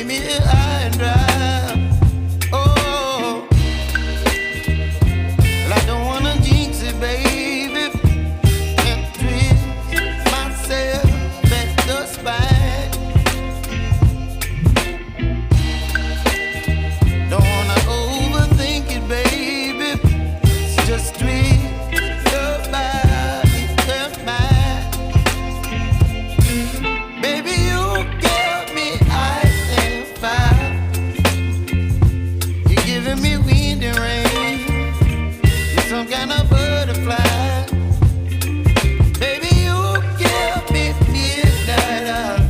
leave me high and dry. Oh, well, I don't wanna jinx it, baby, and twist myself at the spine. Don't wanna overthink it, baby. It's just twist your body and mine. Baby, you give me ice and fire. You're giving me wind and rain. You're some kind of butterfly. Baby, you give me midnight.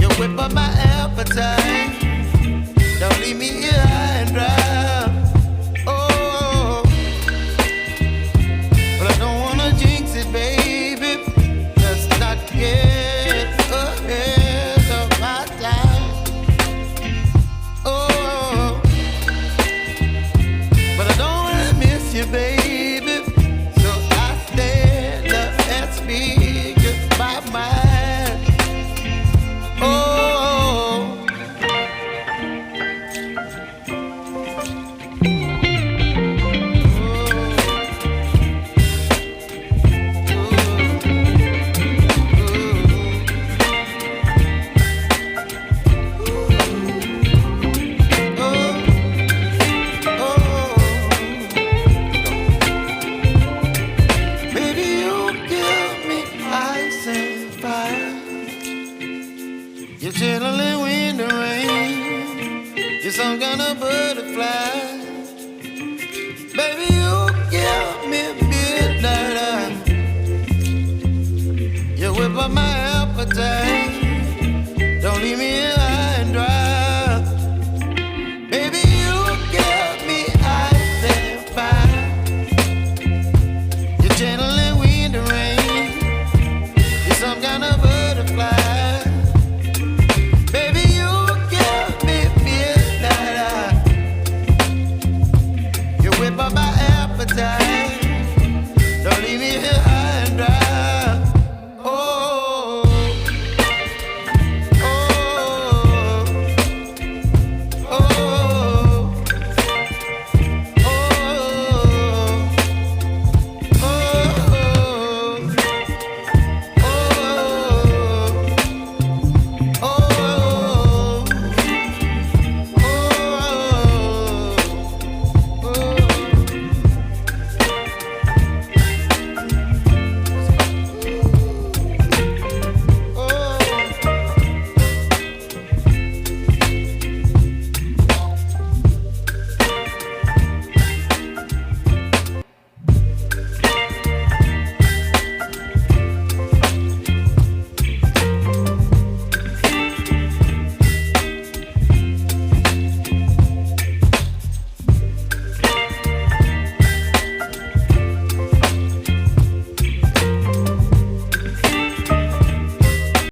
You whip up my appetite. Don't leave me here high and dry. Oh, but I don't wanna jinx it, baby. Let's not get ahead of my time. Oh, but I don't wanna miss you, baby. So I stand up and speak my mind. Oh. Baby, you give me ice and fire. You're chilling wind and rain. You're some kind of butterfly. Baby, you give me midnight. You whip up my appetite.